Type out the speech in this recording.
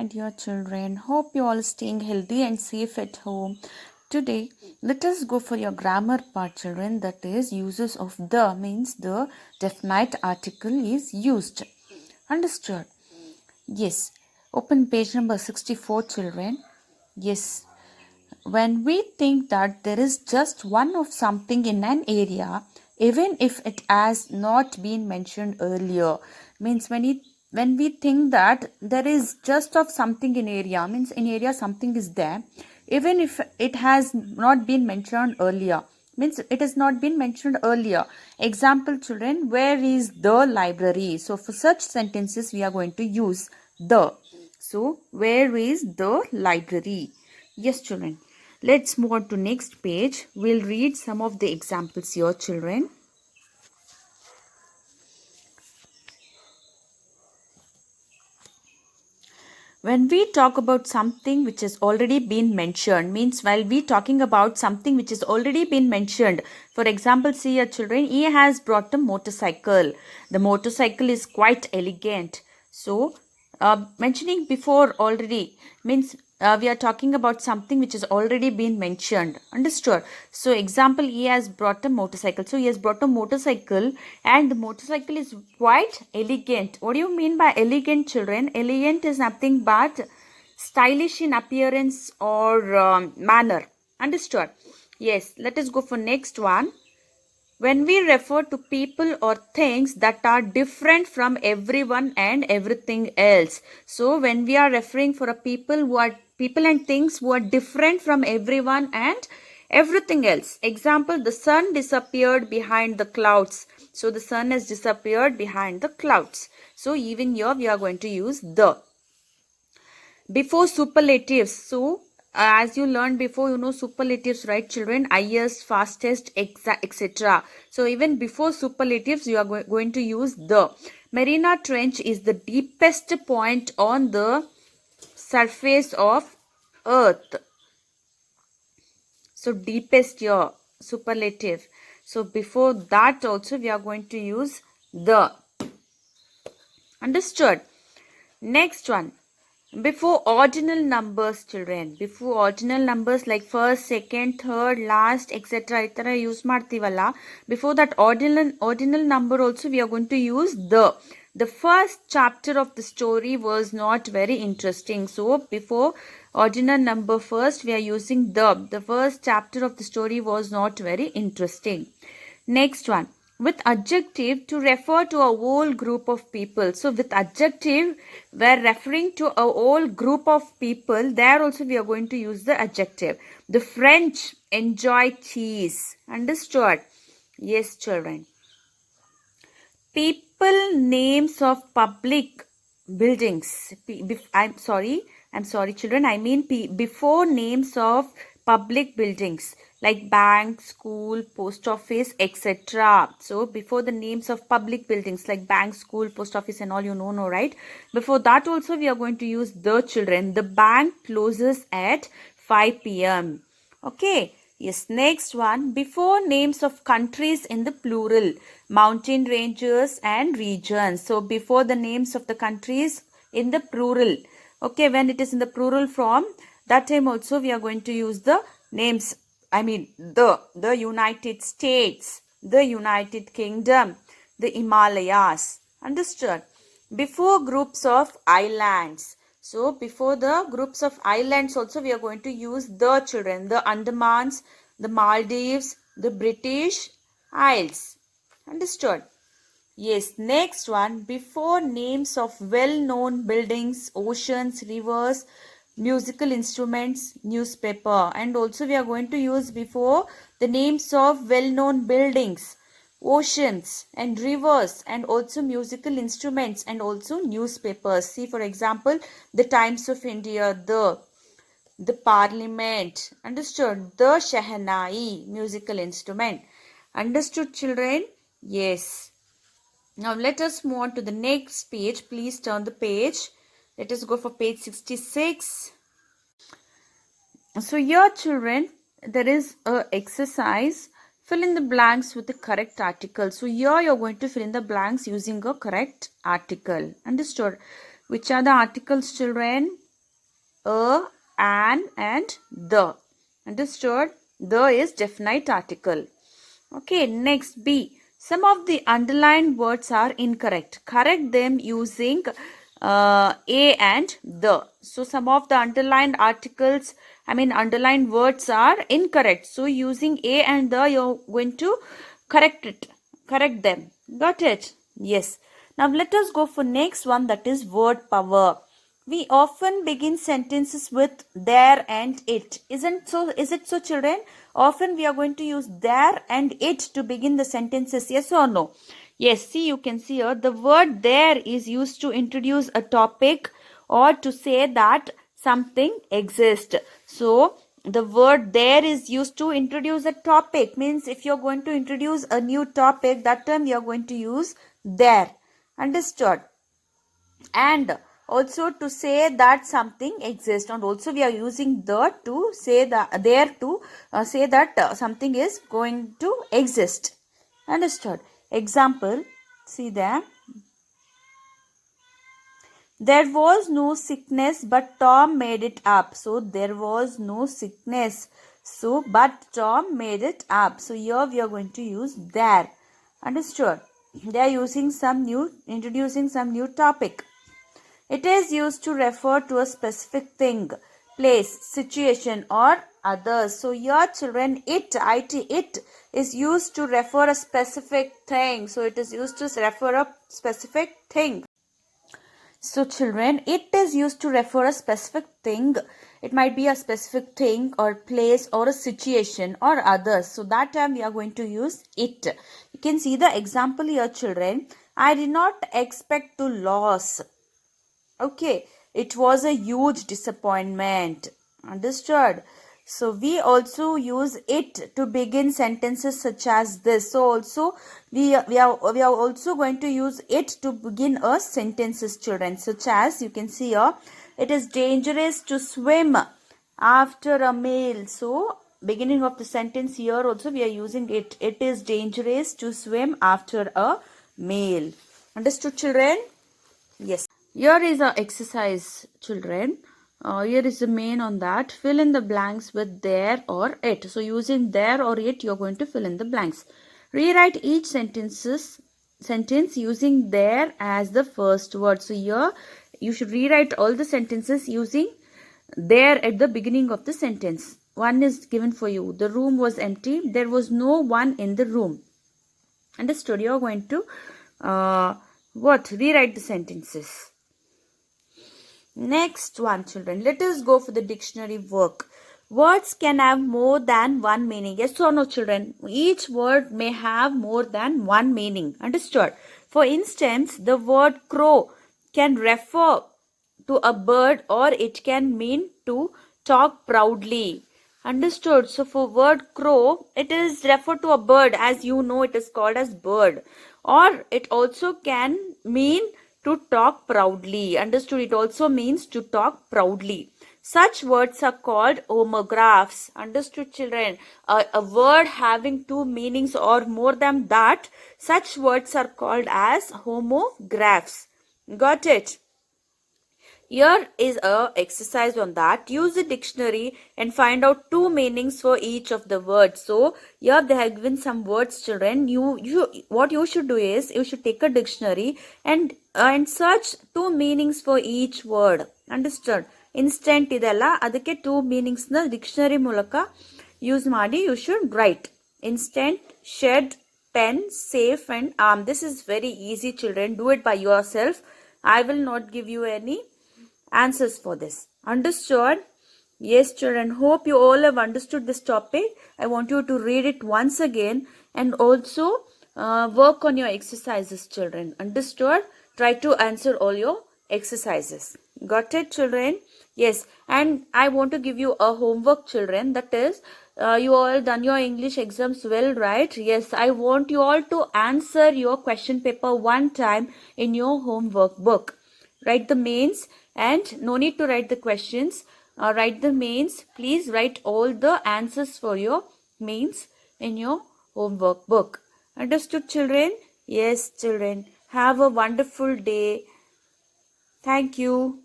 my dear children. Hope you all staying healthy and safe at home. Today, let us go for your grammar part, children. That is, uses of the means the definite article is used. Understood? Yes. Open page number 64, children. Yes. When we think that there is just one of something in an area, even if it has not been mentioned earlier, means when we think that there is just of something in area, means in area something is there, even if it has not been mentioned earlier, means it has not been mentioned earlier. Example, children, where is the library? So for such sentences we are going to use the. So where is the library? Yes, children. Let's move on to next page. We'll read some of the examples here, children. When we talk about something which has already been mentioned, means while we talking about something which has already been mentioned, for example, see your children, he has brought a motorcycle. The motorcycle is quite elegant. So, mentioning before already means we are talking about something which has already been mentioned. Understood? So, example, he has brought a motorcycle. So, he has brought a motorcycle and the motorcycle is quite elegant. What do you mean by elegant, children? Elegant is nothing but stylish in appearance or manner. Understood? Yes, let us go for next one. When we refer to people or things that are different from everyone and everything else. So when we are referring for a people and things who are different from everyone and everything else. Example, the sun disappeared behind the clouds. So the sun has disappeared behind the clouds. So even here we are going to use the. Before superlatives, so as you learned before, you know superlatives, right children? Highest, fastest, etc. So even before superlatives you are going to use the. Mariana Trench is the deepest point on the surface of earth. So deepest here, superlative. So before that also we are going to use the. Understood? Next one. Before ordinal numbers, children. Before ordinal numbers like first, second, third, last, etc. itara use martivalla. Before that ordinal number also we are going to use the. The first chapter of the story was not very interesting. So before ordinal number first we are using the. The first chapter of the story was not very interesting. Next one. With adjective to refer to a whole group of people. So with adjective, we're referring to a whole group of people. There also we are going to use the adjective. The French enjoy cheese. Understood? Yes, children. People names of public buildings. I'm sorry, children. I mean before names of public buildings like bank, school, post office, etc. So before the names of public buildings like bank, school, post office and all, you know, right? Before that also we are going to use the, children. The bank closes at 5 p.m. Okay. Yes, next one. Before names of countries in the plural, mountain ranges and regions. So before the names of the countries in the plural. Okay, when it is in the plural form, that time also we are going to use the names. I mean the United States, the United Kingdom, the Himalayas. Understood? Before groups of islands. So before the groups of islands also we are going to use the, children. The Andamans, the Maldives, the British Isles. Understood? Yes, next one. Before names of well-known buildings, oceans, rivers, musical instruments, newspaper. And also we are going to use before the names of well-known buildings, oceans and rivers and also musical instruments and also newspapers. See, for example, the Times of India, the Parliament. Understood? The Shehnai, musical instrument. Understood, children? Yes. Now let us move on to the next page. Please turn the page. Let us go for page 66. So here, children, there is a exercise. Fill in the blanks with the correct article. So here you're going to fill in the blanks using a correct article. Understood? Which are the articles, children? a, an, and the. Understood? The is definite article. Okay, next B. Some of the underlined words are incorrect. Correct them using a and the. So some of the underlined underlined words are incorrect. So using a and the, you're going to correct them. Got it? Yes. Now let us go for next one, that is word power. We often begin sentences with there and it. Is it so, children? Often we are going to use there and it to begin the sentences. Yes or no? Yes, see, you can see here the word there is used to introduce a topic or to say that something exists. So the word there is used to introduce a topic. Means if you're going to introduce a new topic, that time you're going to use there. Understood? And also to say that something exists, and also we are using the to say that there to say that something is going to exist. Understood? Example, see there. There was no sickness, but Tom made it up. So there was no sickness, so but Tom made it up. So here we are going to use there. Understood? They are introducing some new topic. It is used to refer to a specific thing, place, situation, or others. So here children, it is used to refer a specific thing. So it is used to refer a specific thing. So children, it is used to refer a specific thing. It might be a specific thing or place or a situation or others. So that time we are going to use it. You can see the example here, children. I did not expect to lose. Okay, it was a huge disappointment. Understood? So we also use it to begin sentences such as this. So also we are also going to use it to begin a sentences, children, such as you can see here. It is dangerous to swim after a meal. So beginning of the sentence here also we are using it. It is dangerous to swim after a meal. Understood, children? Yes. Here is our exercise, children. Here is the main on that. Fill in the blanks with there or it. So using there or it, you're going to fill in the blanks. Rewrite each sentence using there as the first word. So here you should rewrite all the sentences using there at the beginning of the sentence. One is given for you. The room was empty. There was no one in the room. Understood? You're going to rewrite the sentences. Next one, children. Let us go for the dictionary work. Words can have more than one meaning. Yes or no, children? Each word may have more than one meaning. Understood? For instance, the word crow can refer to a bird or it can mean to talk proudly. Understood? So for word crow, it is referred to a bird. As you know, it is called as bird. Or it also can mean to talk proudly. Understood? It also means to talk proudly. Such words are called homographs. Understood, children? A word having two meanings or more than that, such words are called as homographs. Got it? Here is a exercise on that. Use the dictionary and find out two meanings for each of the words. So here they have given some words, children. What you should do is you should take a dictionary and search two meanings for each word. Understood? Instant idella adakke two meanings na dictionary mulaka use maadi you should write. Instant, shed, pen, safe, and arm. This is very easy, children. Do it by yourself. I will not give you any answers for this. Understood? Yes, children. Hope you all have understood this topic. I want you to read it once again and also work on your exercises, children. Understood? Try to answer all your exercises. Got it, children? Yes. And I want to give you a homework, children. That is, you all done your English exams well, right? Yes. I want you all to answer your question paper one time in your homework book. Write the mains and no need to write the questions. Write the mains. Please write all the answers for your mains in your homework book. Understood, children? Yes, children. Have a wonderful day. Thank you.